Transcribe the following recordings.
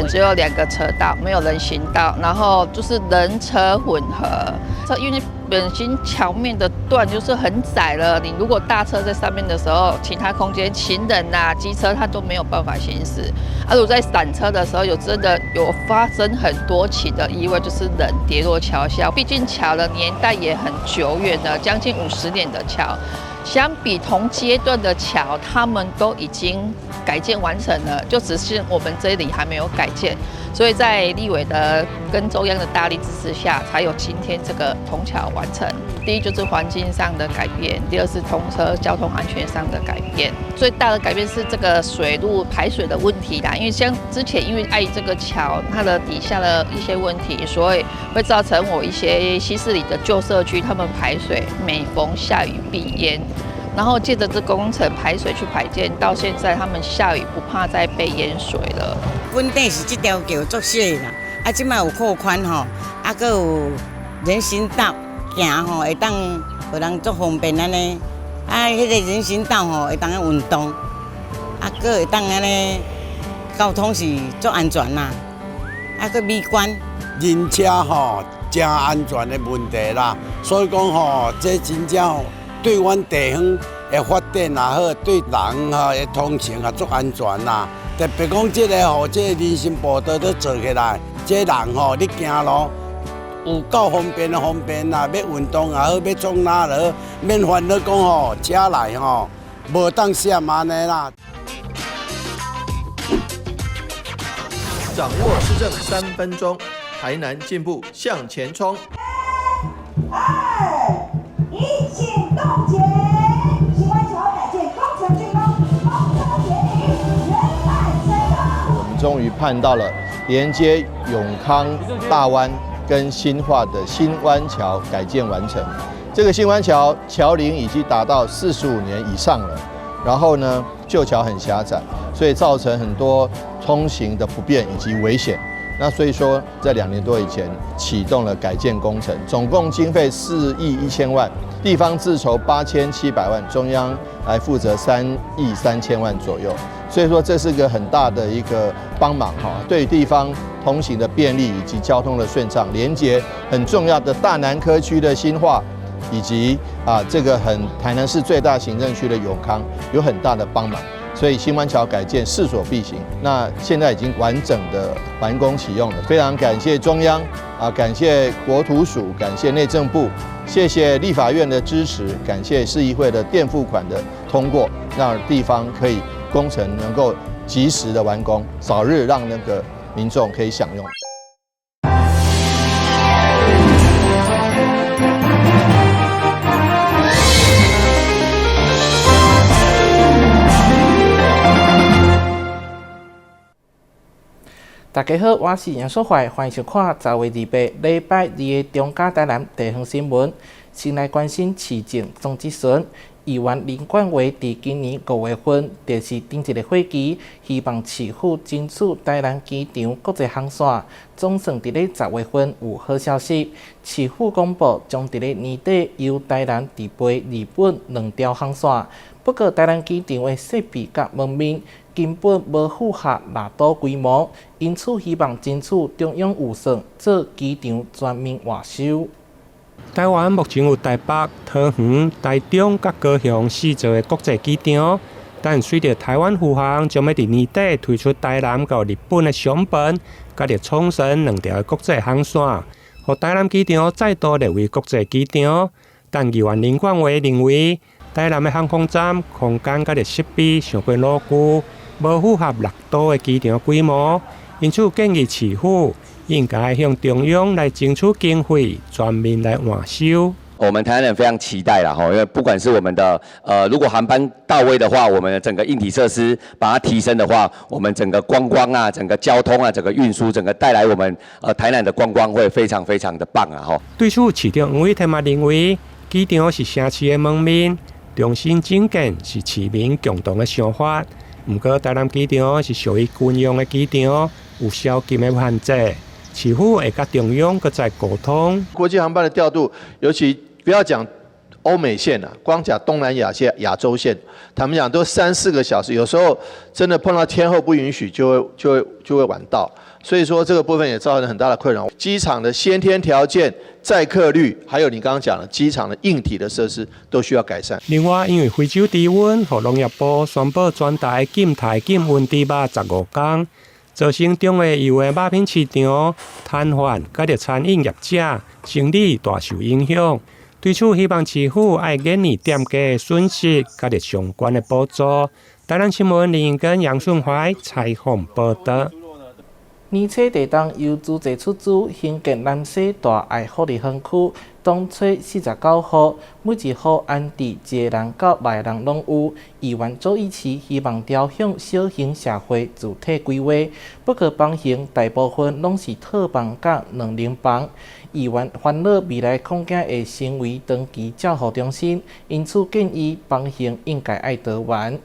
前只有2个车道，没有人行道，然后就是人车混合。因为本身桥面的段就是很窄了，你如果大车在上面的时候，其他空间行人啊、机车它都没有办法行驶。如果在闪车的时候，真的有发生很多起的意外，就是人跌落桥下。毕竟桥的年代也很久远了，将近50年的桥。相比同阶段的桥，他们都已经改建完成了，就只是我们这里还没有改建。所以在立委的跟中央的大力支持下，才有今天这个通桥完成。第一就是环境上的改变，第二是通车交通安全上的改变。最大的改变是这个水路排水的问题啦，因为像之前因为碍这个桥它的底下的一些问题，所以会造成我一些西势里的旧社区他们排水每逢下雨必淹。然后借着这工程排水去排建，到现在他们下雨不怕再被淹水了。本底是这条桥作细啦，即摆有扩宽吼，搁有人行道行吼，会当互人足方便安尼。迄个人行道吼会当运动，搁会当安尼交通是足安全啦，搁美观。人车吼真安全的问题啦，所以讲吼，这真正吼。对阮地方的发展也好，对人的通行也足安全啦。特别讲这个吼，这个人行步道都做起来，这人吼你行路有够方便的方便啦。要运动也好，要创哪落，免烦恼讲吼车来吼无当闪安尼啦。掌握施政3分钟，台南进步向前冲。一起冻结，新湾桥改建工程竣工，丰收典礼圆满成功。我们终于盼到了连接永康大湾跟新化的新湾桥改建完成。这个新湾桥桥龄已经达到45年以上了，然后呢，旧桥很狭窄，所以造成很多通行的不便以及危险。那所以说，在2年多以前启动了改建工程，总共经费4亿1000万，地方自筹8700万，中央来负责3亿3000万左右。所以说，这是个很大的一个帮忙哈，对地方通行的便利以及交通的顺畅，连接很重要的大南科区的新化，以及这个台南市最大行政区的永康，有很大的帮忙。所以新湾桥改建势所必行，那现在已经完整的完工启用了，非常感谢中央感谢国土署，感谢内政部，谢谢立法院的支持，感谢市议会的垫付款的通过，让地方可以工程能够及时的完工，早日让那个民众可以享用。大家好，我是杨淑怀，欢迎收看10月28礼拜2的中嘉台南地方新闻。先来关心市政总咨询。议员林冠伟伫今年5月份电视顶一个会期，希望市府争取台南机场国际航线。总算伫咧10月份有好消息，市府公布将伫咧年底由台南直飞日本2条航线。不过，台南机场的设备甲门面根本无符合纳岛规模，因此希望争取中央预算做机场全面外收。台湾目前有台北、桃园、台中、甲高雄4座的国际机场，但随着台湾复航将要伫年底推出台南到日本的商本，甲着冲绳2条的国际航线，互台南机场再度列为国际机场。但议员林冠伟认为，台南的航空站空间甲着设备上过老旧，无符合6都的机场规模，因此建议市府应该向中央来争取经费，全面来换修。我们台湾人非常期待啦，因为不管是我们的如果航班到位的话，我们的整个硬体设施把它提升的话，我们整个观光啊、整个交通啊、整个运输、整个带来我们台南的观光会非常非常的棒啊！对此，市长黄伟天嘛认为，机场是城市的门面。重新整建是市民共同的想法，不过台南机场是属于军用的机场，有宵禁的限制，市府会甲中央搁再沟通。国际航班的调度，尤其不要讲欧美线光讲东南亚线、亚洲线，他们讲都3、4个小时，有时候真的碰到天候不允许，就会晚到。所以说这个部分也造成很大的困扰。机场的先天条件、载客率，还有你刚刚讲的机场的硬体的设施，都需要改善。另外，因为非洲低温，和农业部宣布全台禁台禁温猪肉15天，造成中下游的肉品市场瘫痪，甲着餐饮业者生意大受影响。对此，希望市府爱建议店家的损失，甲着相关的补助。台南新闻林跟杨顺怀采访报道。年初地当由资济出资兴建南西大爱福利园区，当初49户，每一户安置1个人到2个人拢有。议员周一期希望朝向小型社会主体规划，不过房型大部分拢是套房甲2人房。议员烦恼未来空间会成为长期照护中心，因此建议房型应该爱多元。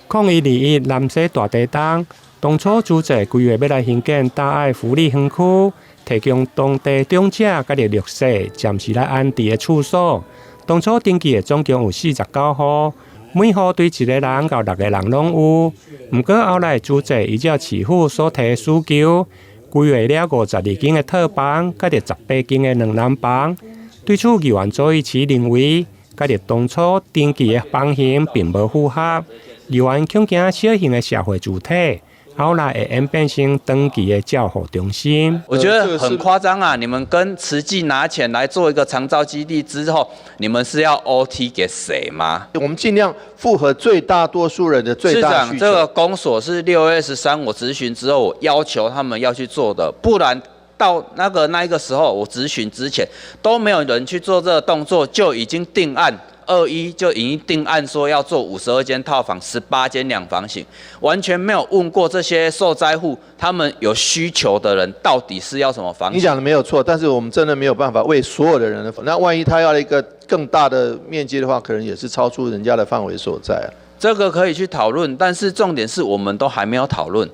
2021南西大地当。当初主席规划要来兴建大爱福利园区，提供当地长者甲着弱势暂时来安置的处所。当初登记的总共有49户，每户对1个人到6个人拢有。不过后来主席依照市府所提的需求，规划了52间的套房，甲着18间的2人房。对此，议员周一期认为，甲着当初登记的房型并无符合。议员恐惊小型的社会主体。后来会演变成登记的照护中心，我觉得很夸张啊！你们跟慈济拿钱来做一个长照基地之后，你们是要 OT 给谁吗？我们尽量符合最大多数人的最大需求。市长，这个公所是6月13我质询之后，我要求他们要去做的，不然到那一个时候，我质询之前都没有人去做这个动作，就已经定案。21就已经定案说要做52间套房，18间2房型，完全没有问过这些受灾户，他们有需求的人到底是要什么房型？你讲的没有错，但是我们真的没有办法为所有的人的。那万一他要一个更大的面积的话，可能也是超出人家的范围所在啊。这个可以去讨论，但是重点是我们都还没有讨论，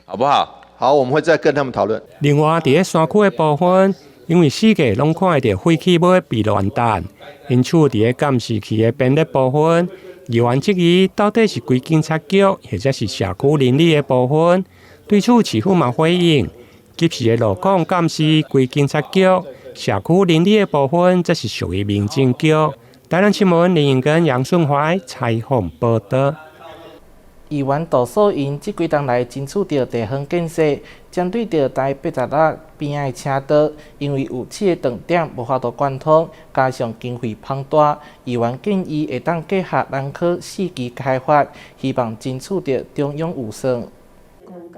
好不好？好，我们会再跟他们讨论。另外，在山区的部分。因为四界拢看到废弃物被乱弹，因此伫监视器的编列部分，议员质疑到底是归警察局，或者是社区邻里的部分。对此，市府嘛回应，及时的路况监视归警察局，社区邻里的部分则是属于民政局。台南新闻林跟杨顺怀采访报道。议员杜素英这几天来争取到地方建设，针对到台86边仔的车道，因为有7个断点无法度贯通，加上经费庞大，议员建议会当结合人口4期开发，希望争取到中央预算。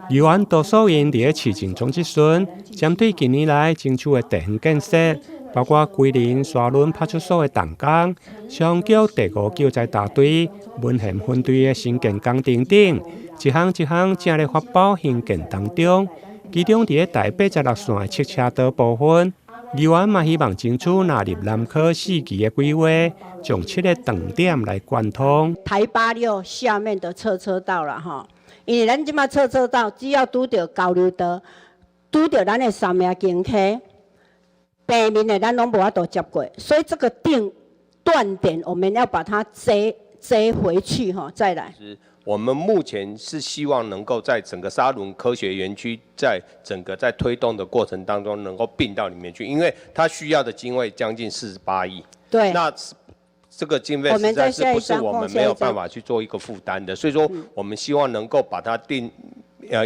议员杜素英伫市政总质询，针对近年来争取的地方建设，包括桂林沙仑派出所的动工、上桥第5救灾大队、文县分队的新建工程等，一项一项正在发包兴建当中。其中伫台86线的侧车道部分，议员嘛希望争取纳入南科4期的规划，将7个断点来贯通。台86下面的侧车道啦哈，因为咱即马侧车道只要拄到交流道，拄到咱的三名经溪。北面的咱拢无法度接过，所以这个断点我们要把它接回去哈，再来。我们目前是希望能够在整个沙仑科学园区，在整个在推动的过程当中，能够并到里面去，因为它需要的经费将近48亿。对。那这个经费实在是不是我们没有办法去做一个负担的，所以说我们希望能够把它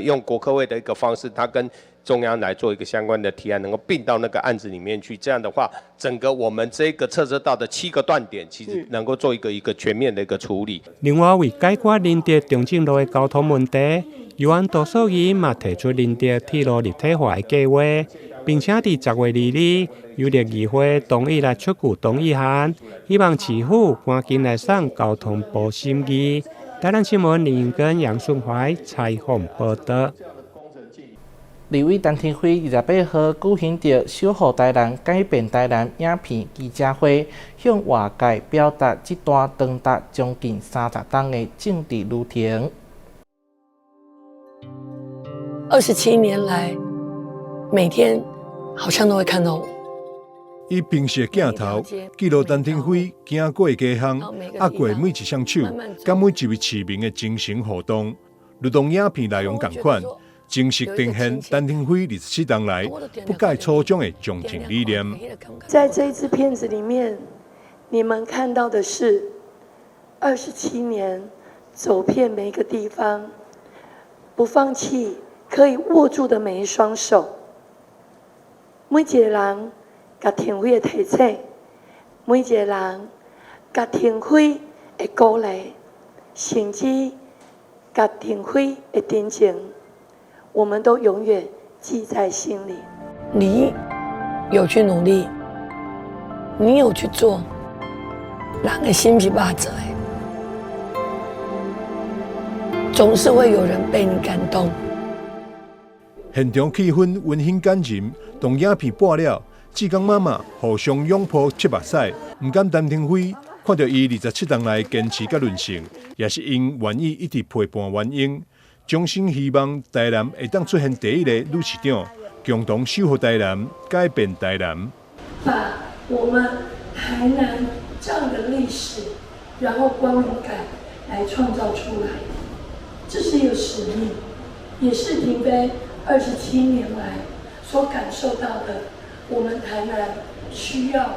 用国科会的一个方式，它跟中央来做一个相关的提案，能够并到那个案子里面去。这样的话，整个我们这个侧车道的7个断点，其实能够做一个全面的一个处理。另外，为解决林德中正路的交通问题，议员杜素英嘛提出林德铁路立体化的计划，并且伫10月2日由立议会同意来出具同意函，希望市府赶紧来送交通部审议。台南新闻林跟杨顺怀采访报道。立委陈天辉28号举行着守护台南、改变台南影片记者会，向外界表达这段长达将近30天的政治旅程。27年来，每天好像都会看到我。以平视镜头记录陈天辉行过的街巷，握过每一双手，甲每一位市民的精神互动，如同影片内容同款。正式呈现陈廷辉27年来不改初衷的从政理念。在这一支片子里面，你们看到的是27年走遍每一个地方，不放弃可以握住的每一双手。每一个人甲廷辉的提醒，每一个人甲廷辉的鼓励，甚至甲廷辉的真情，我们都永远记在心里。你有去努力，你有去做，人的心是肉做的，总是会有人被你感动。现场气氛温馨感人，当影片播了，志刚妈妈互相拥抱切目屎。唔敢陈廷辉看到伊27年来坚持甲韧性，也是因愿意一直陪伴原因。衷心希望台南会当出现第一个女市长，共同守护台南，改变台南。把我们台南这样的历史，然后光荣感来创造出来，这是一个使命，也是廷飞27年来所感受到的。我们台南需要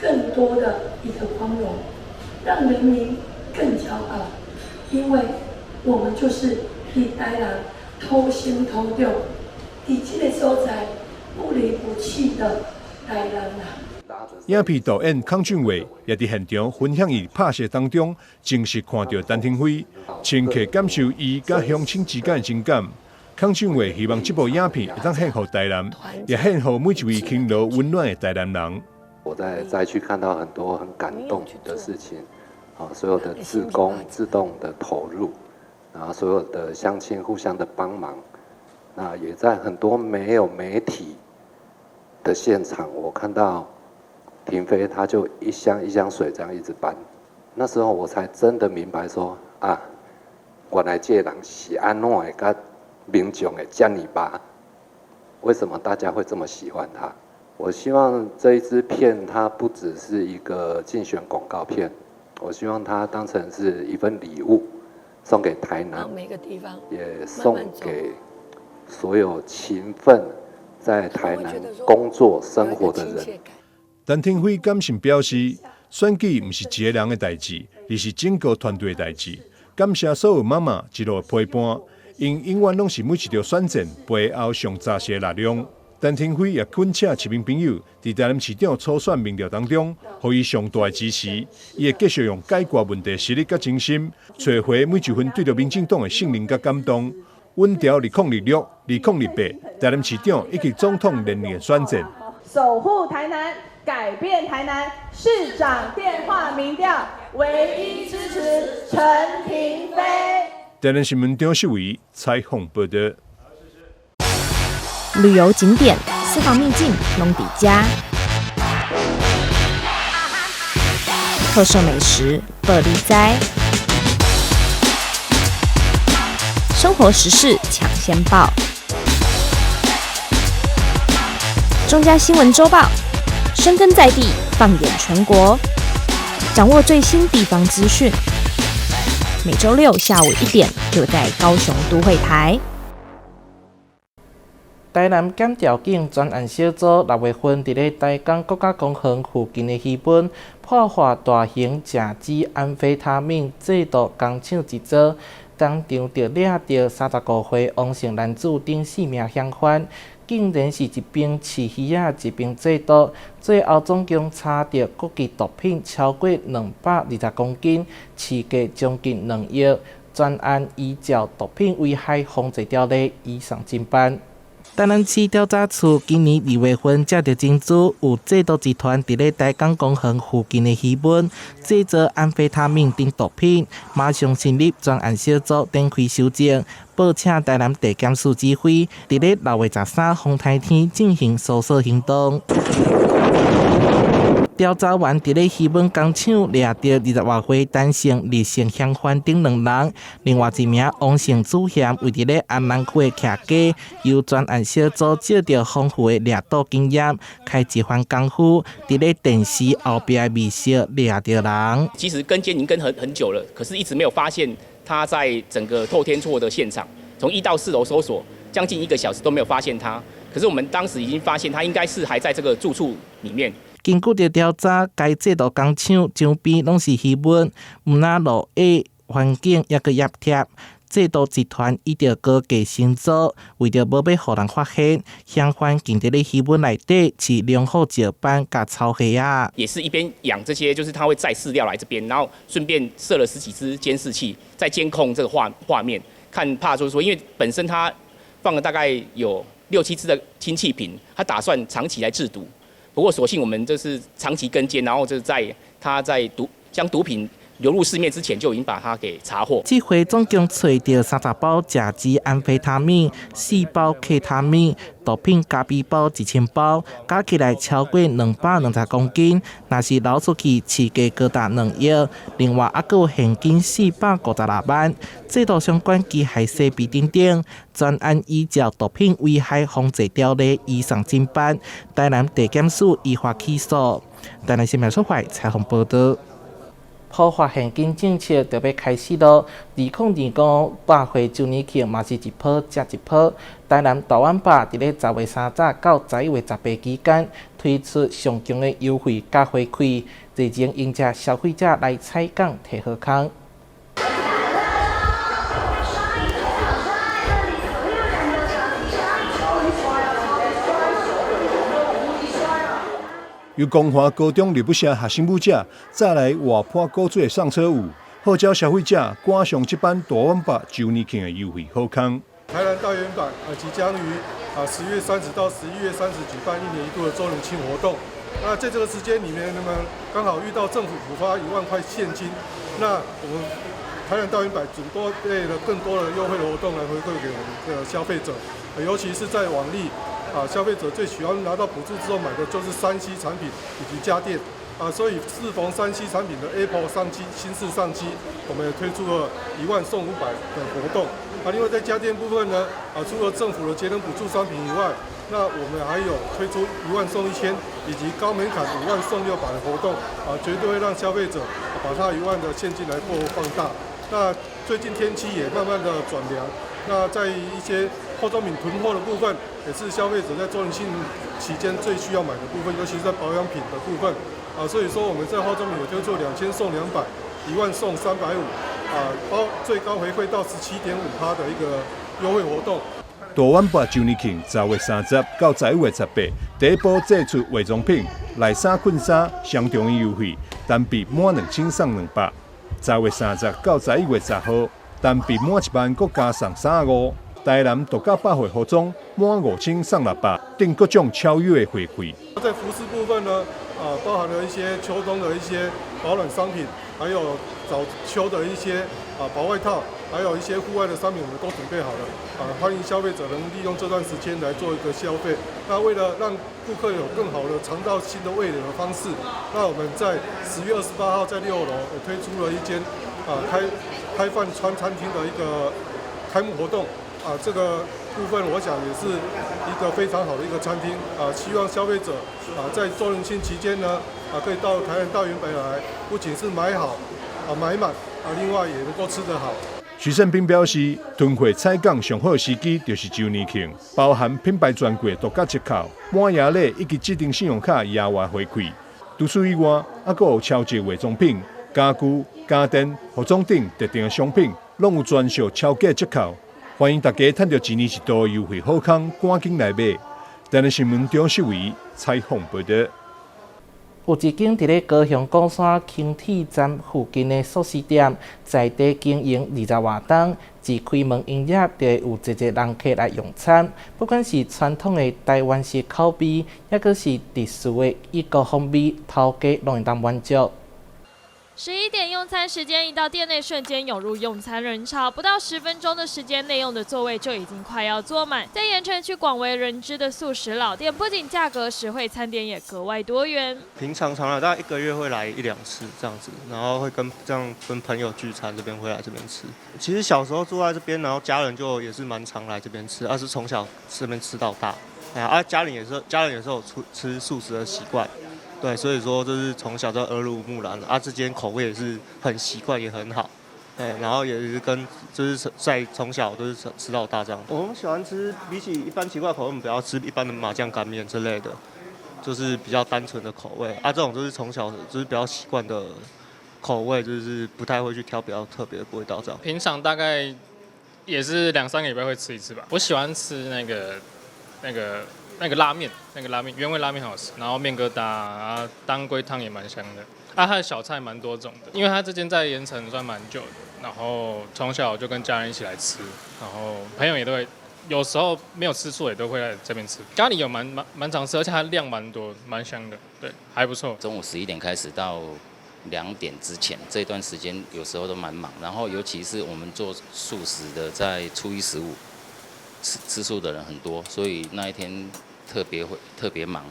更多的一个光荣，让人民更骄傲，因为我们就是替台南土生土长，在这个所在不离不弃的台南人。影片导演康俊伟也伫现场分享伊拍摄当中真实看到陈廷辉，深刻感受伊甲乡亲之间的情感。康俊伟希望这部影片会当献给台南，也献给每一位勤劳温暖的台南人。我在灾区看到很多很感动的事情，所有的志工自动的投入，然后所有的乡亲互相的帮忙，那也在很多没有媒体的现场，我看到廷飞他就一箱一箱水这样一直搬，那时候我才真的明白说啊，原来这人是安怎会甲民众的这么吧？为什么大家会这么喜欢他？我希望这一支片它不只是一个竞选广告片，我希望它当成是一份礼物，送给台南，每个地方也送给所有勤奋在台南工作生活的人。陈廷辉感性表示，选举不是一个人的代志，而是整个团队的代志。感谢所有妈妈一路的陪伴，因永远拢是每一条选战背后上扎实的力量。陈廷辉也恳请市民朋友在台南市长初选民调当中，给予上大的支持。伊会继续用解决问题实力甲精神，找回每一份对着民进党的信任甲感动。稳调2026、2028台南市长以及总统连任选战。守护台南，改变台南，市长电话民调唯一支持陈廷飞。台南新闻张世伟采访报道。旅游景点、私房秘境拢底家，特色美食乐利哉，生活时事抢先报，中嘉新闻周报，深耕在地，放眼全国，掌握最新地方资讯。每周六下午1点，就在高雄都会台。台南检调警专案小组6月份伫咧台港国家公园附近的戏本破获大型正脂安非他命制毒工厂一组，当场就掠到35岁王姓男子等4名嫌犯，竟然是一边饲鱼仔一边制毒，最后总共查到各级毒品超过220公斤，市价将近2亿。专案依照毒品危害防治条例移送侦办。台南市调查处今年2月份接到证据，有制毒集团伫咧台港公园附近的渔本制作安非他命等毒品，马上成立专案小组展开搜证，报请台南地检署指挥，伫咧6月13风台天进行搜索行动。调查员伫咧渔本工厂掠到20多岁单姓李姓嫌犯等2人，另外一名王姓主嫌为伫咧安南区徛家，由专案小组借着丰富的掠毒经验，开一番功夫，伫咧电视后边的密室掠到人。其实跟监已经跟很久了，可是一直没有发现他在整个透天厝的现场，从1到4楼搜索，将近1个小时都没有发现它。可是我们当时已经发现它应该是还在这个住处里面。根据着调查，该制度工厂周边拢是渔民，毋但路下环境也个压贴。制度集团伊着高价新造，为着无要互人发现，相反竟伫咧渔民内底饲良好石斑甲草虾啊。也是一边养这些，就是他会载饲料来这边，然后顺便设了10几只监视器，在监控这个画面，怕就是说，因为本身他放了大概有6、7只的氢气瓶，他打算长期来制毒。不过所幸我们就是长期跟监，然后就是他在将毒品流入市面之前就已经把它给查获。这回总共找到30包甲基安非他命、4包 K 他命、毒品加比包1000包，加起来超过220公斤。若是捞出去，市价高达2亿。另外，还有现金456万。制度相关机械设备等等，专案依照毒品危害防治条例移送侦办。台南地检署依法起诉。台南新闻社会采访报道。普发现金政策就要开始咯。2025百岁周年庆嘛是一波接一波。台南大碗巴伫咧10月30到11月18期间推出上强的优惠甲回馈，热情迎接消费者来采购摕好康。由光华高中入不社学生母者再来活泼古锥上车舞，号召消费者赶上这班大碗巴周年庆的优惠好康。台南大圆板即将于10月30到11月30举办1年1度的周年庆活动。那在这个时间里面，那么刚好遇到政府补发1万块现金，那我们台南大圆板准备了更多的优惠的活动来回馈给我们的消费者，尤其是在网力。消费者最喜欢拿到补助之后买的就是 3C 产品以及家电所以适逢 3C 产品的 Apple 上机新式上机，我们也推出了1万送500的活动另外在家电部分呢除了政府的节能补助商品以外，那我们还有推出1万送1000以及高门槛5万送600的活动绝对会让消费者把他1万的现金来做放大。那最近天气也慢慢的转凉，那在一些化妆品囤货的部分，也是消费者在周年庆期间最需要买的部分，尤其是在保养品的部分所以说我们在化妆品有推出2000送200、1万送350最高回馈到17.5%的一个优惠活动。大碗巴周年庆10月30到11月18，第一波祭出化妆品、内衫、裙衫相同的优惠，单笔满2000送200。10月30到11月10号，单笔满1万，搁加送35。台南独家百货服装满5000送600，订各种超优的回馈。在服饰部分呢，包含了一些秋冬的一些保暖商品，还有早秋的一些薄外套，还有一些户外的商品，我们都准备好了欢迎消费者能利用这段时间来做一个消费。那为了让顾客有更好的尝到新的味蕾的方式，那我们在10月28号在6楼也推出了一间开饭川餐厅的一个开幕活动这个部分我想也是一个非常好的一个餐厅希望消费者在周年庆期间呢可以到台南大圆板来，不仅是买好买满另外也能够吃得好。徐胜斌表示，囤货采购上好时机就是周年庆，包含品牌专柜独家折扣、满额礼以及指定信用卡额外回馈。除此以外，还有超值化妆品、家具、家电、服装等特定的商品，拢有专属超价折扣。欢迎大家趁着1年1度优惠好康，赶紧来买。台南新闻张秀伟采访报道。有一间伫咧高雄高山轻铁站附近的素食店，在地经营20多年，自开门营业就有一人客来用餐。不管是传统的台湾式口味，抑阁是特殊的异国风味，头家拢会当满足。11点用餐时间一到，店内瞬间涌入用餐人潮，不到10分钟的时间，内用的座位就已经快要坐满。在盐城区广为人知的素食老店，不仅价格实惠，餐点也格外多元。平常大概1个月会来1-2次这样子，然后会跟朋友聚餐，这边会来这边吃。其实小时候住在这边，然后家人就也是蛮常来这边吃，是从小这边吃到大。家人也是有吃素食的习惯。对，所以说就是从小就耳濡目染了这间口味也是很习惯，也很好。然后也是就是在从小都是吃到大这样。我们喜欢吃比起一般奇怪口味，我们比较吃一般的麻酱干面之类的，就是比较单纯的口味啊。这种就是从小就是比较习惯的口味，就是不太会去挑比较特别的味道这样。平常大概也是2-3个礼拜会吃一次吧。我喜欢吃那个拉面，原味拉面好吃，然后面疙瘩啊，当归汤也蛮香的。它的小菜蛮多种的，因为它这间在盐城算蛮久的，然后从小就跟家人一起来吃，然后朋友也都会，有时候没有吃素也都会来这边吃。咖喱有蛮常吃，而且它量蛮多，蛮香的，对，还不错。中午11点开始到2点之前这段时间，有时候都蛮忙，然后尤其是我们做素食的，在初一十五吃素的人很多，所以那一天特别忙。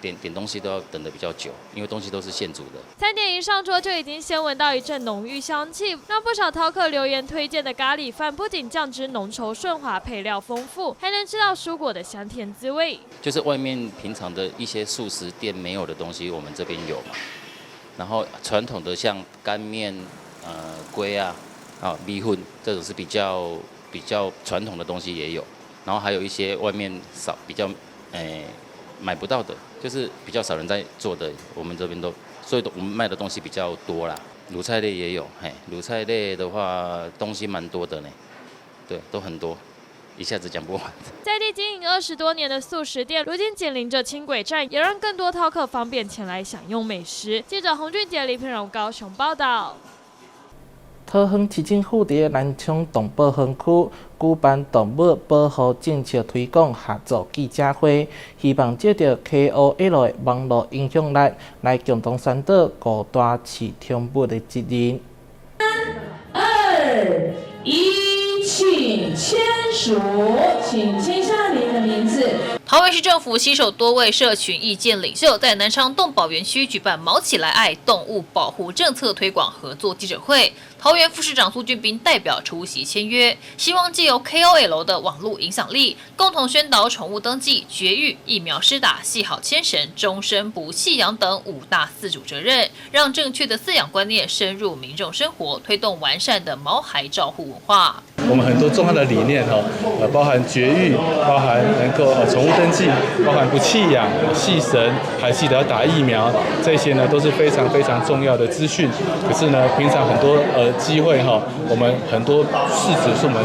点东西都要等得比较久，因为东西都是现煮的。餐点一上桌就已经先闻到一阵浓郁香气，让不少饕客留言推荐的咖喱饭，不仅酱汁浓稠顺滑，配料丰富，还能吃到蔬果的香甜滋味。就是外面平常的一些素食店没有的东西，我们这边有嘛。然后传统的像干面、粿啊、米粉这种是比较传统的东西也有，然后还有一些外面比较买不到的，就是比较少人在做的，我们这边所以我们卖的东西比较多啦。卤菜类也有，卤菜类的话东西蛮多的呢，对，都很多，一下子讲不完。在地经营20多年的素食店，如今紧邻着轻轨站，也让更多饕客方便前来享用美食。记者洪俊杰、李品荣高雄报道。桃园市政府伫南昌动保园区举办动物保护政策推广合作记者会，希望借着 KOL 的网络影响力，来共同宣导五大市动物的责任。3、2、1，请签署，请签下您的名字。桃园市政府携手多位社群意见领袖，在南昌动保园区举办“毛起来爱”动物保护政策推广合作记者会。桃园副市长苏俊斌代表出席签约，希望借由 KOL 的网络影响力，共同宣导宠物登记、绝育、疫苗施打、系好牵绳、终身不弃养等5大饲主责任，让正确的饲养观念深入民众生活，推动完善的毛孩照护文化。我们很多重要的理念包含绝育，包含能够宠物登记，包含不弃养、系绳，还记得要打疫苗，这些呢都是非常非常重要的资讯。可是呢，平常很多机会我们很多事实是我们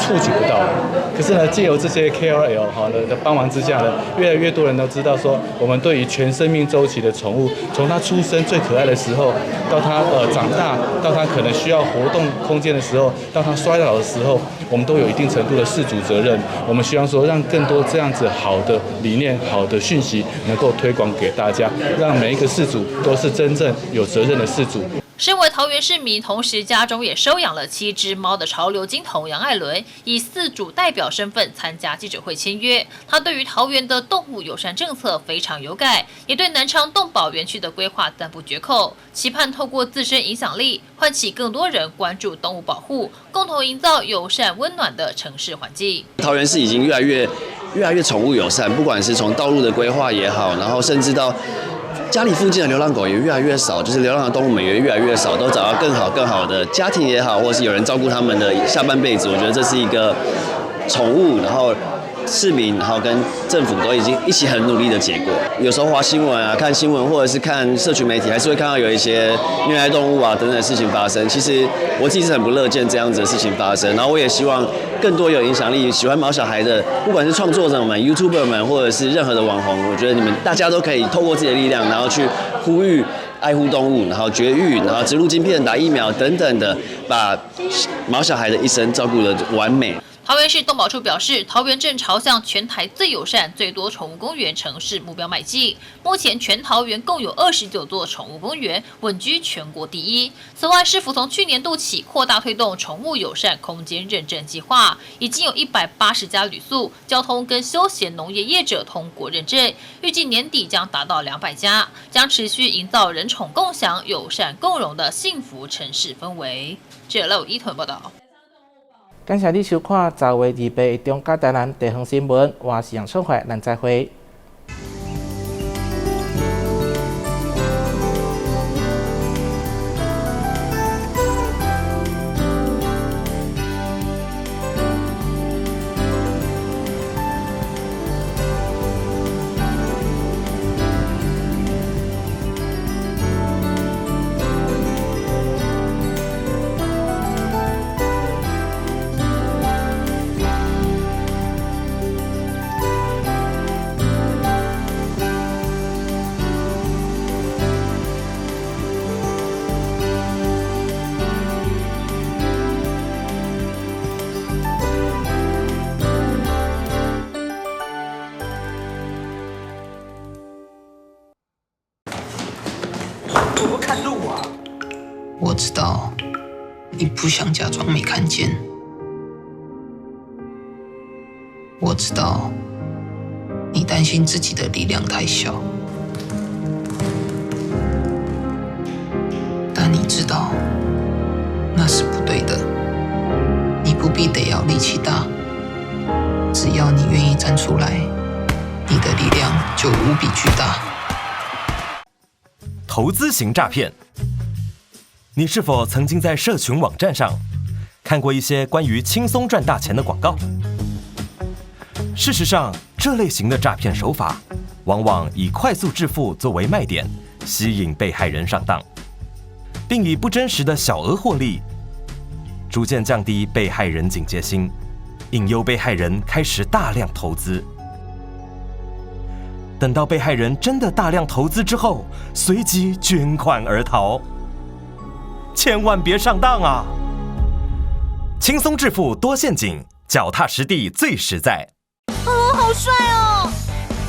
触及不到的。可是呢，借由这些 KOL 的帮忙之下呢，越来越多人都知道说，我们对于全生命周期的宠物，从它出生最可爱的时候，到它长大，到它可能需要活动空间的时候，到它衰老的时候，我们都有一定程度的饲主责任。我们希望说，让更多这样子好的理念、好的讯息能够推广给大家，让每一个饲主都是真正有责任的饲主。身为桃园市民，同时家中也收养了7只猫的潮流金童杨艾伦，以饲主代表身份参加记者会签约。他对于桃园的动物友善政策非常有感，也对南昌动保园区的规划赞不绝口，期盼透过自身影响力，唤起更多人关注动物保护，共同营造友善温暖的城市环境。桃园市已经越来越宠物友善，不管是从道路的规划也好，然后甚至到家里附近的流浪狗也越来越少，就是流浪的动物们也越来越少，都找到更好的家庭也好，或是有人照顾他们的下半辈子。我觉得这是一个宠物，然后市民然后跟政府都已经一起很努力的结果。有时候滑新闻啊，看新闻或者是看社群媒体，还是会看到有一些虐待动物啊等等的事情发生。其实我自己是很不乐见这样子的事情发生，然后我也希望更多有影响力、喜欢毛小孩的，不管是创作者们、YouTuber 们，或者是任何的网红，我觉得你们大家都可以透过自己的力量，然后去呼吁爱护动物，然后绝育，然后植入晶片、打疫苗等等的，把毛小孩的一生照顾得完美。桃园市动保处表示，桃园正朝向全台最友善、最多宠物公园城市目标迈进。目前全桃园共有29座宠物公园，稳居全国第一。此外，市府从去年度起扩大推动宠物友善空间认证计划，已经有180家旅宿、交通跟休闲农业业者通过认证，预计年底将达到200家，将持续营造人宠共享、友善共融的幸福城市氛围。这6一屯报道。感谢你收看10月28日中嘉台南地方新闻，我是杨春怀，咱再会。我不看路啊！我知道你不想假装没看见，我知道你担心自己的力量太小，但你知道那是不对的。你不必得要力气大，只要你愿意站出来，你的力量就无比巨大。投资型诈骗，你是否曾经在社群网站上看过一些关于轻松赚大钱的广告？事实上，这类型的诈骗手法往往以快速致富作为卖点，吸引被害人上当，并以不真实的小额获利，逐渐降低被害人警戒心，引诱被害人开始大量投资。等到被害人真的大量投资之后，随即卷款而逃。千万别上当啊！轻松致富多陷阱，脚踏实地最实在。哦，好帅哦！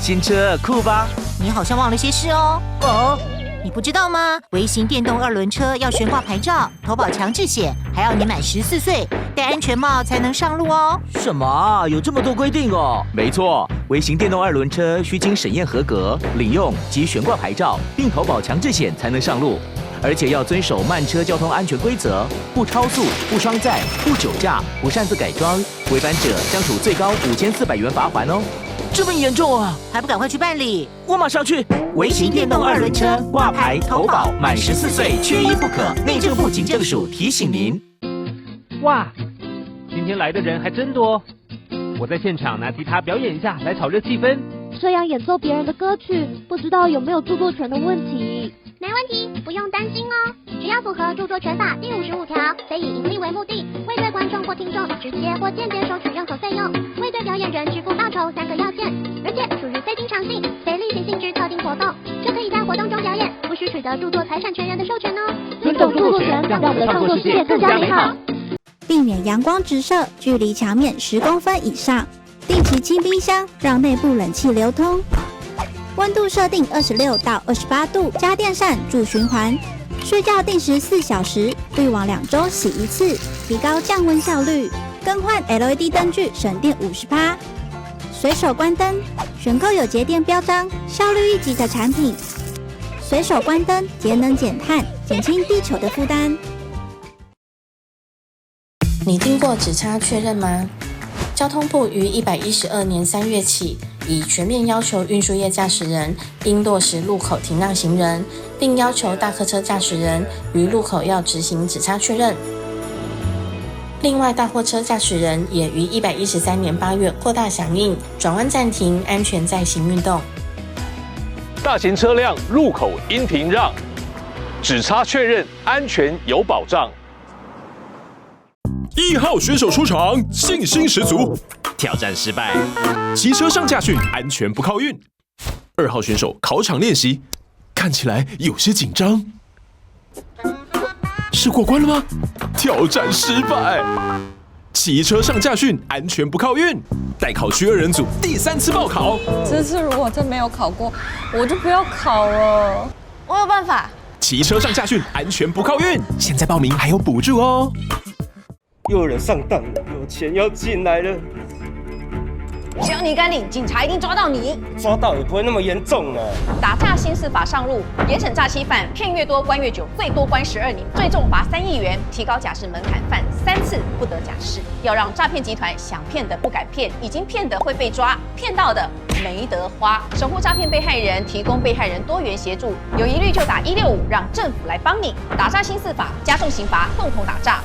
新车酷吧？你好像忘了些事哦。哦，你不知道吗？微型电动2轮车要悬挂牌照，投保强制险，还要你满14岁，戴安全帽才能上路哦。什么啊？有这么多规定哦？没错，微型电动2轮车需经审验合格、领用及悬挂牌照，并投保强制险才能上路。而且要遵守慢车交通安全规则，不超速、不双载、不酒驾、不擅自改装，违反者将处最高5400元罚款哦。这么严重啊？还不赶快去办理？我马上去。微型电动2轮车挂牌投保，满14岁缺一不可。内政部警政署提醒您。哇，今天来的人还真多。我在现场拿吉他表演一下，来炒热气氛。这样演奏别人的歌曲，不知道有没有著作权的问题？没问题，不用担心哦。只要符合著作权法第55条，非以盈利为目的，未对观众或听众直接或间接收取任何费用，未对表演人支付报酬3个要件，而且属于非经常性、非例行性质特定活动，就可以在活动中表演，不需取得著作财产权人的授权哦。尊重著作权，让我们的创作世界更加美好。避免阳光直射，距离墙面10公分以上。定期清冰箱，让内部冷气流通。温度设定26到28度，家电扇助循环。睡觉定时4小时，滤网2周洗1次，提高降温效率。更换 LED 灯具省电50%。随手关灯，选购有节电标章、效率1级的产品。随手关灯，节能减碳，减轻地球的负担。你听过只差确认吗？交通部于112年3月起，已全面要求运输业驾驶人应落实路口停让行人，并要求大客车驾驶人于路口要执行只差确认。另外，大货车驾驶人也于113年8月扩大响应转弯暂停、安全再行运动。大型车辆路口应停让，只差确认，安全有保障。1号选手出场，信心十足。挑战失败，骑车上驾训，安全不靠运。2号选手考场练习，看起来有些紧张。是过关了吗？挑战失败。骑车上驾训，安全不靠运。代考区2人组第3次报考。这次如果真没有考过，我就不要考了。我有办法。骑车上驾训，安全不靠运。现在报名还有补助哦。又有人上当了，有钱要进来了。只要你敢领，警察一定抓到你。抓到也不会那么严重啊。打诈新四法上路，严惩诈欺犯，骗越多关越久，最多关12年，最重罚3亿元，提高假释门槛，犯3次不得假释。要让诈骗集团想骗的不敢骗，已经骗的会被抓，骗到的没得花。守护诈骗被害人，提供被害人多元协助，有疑虑就打165，让政府来帮你。打诈新四法，加重刑罚，共同打诈。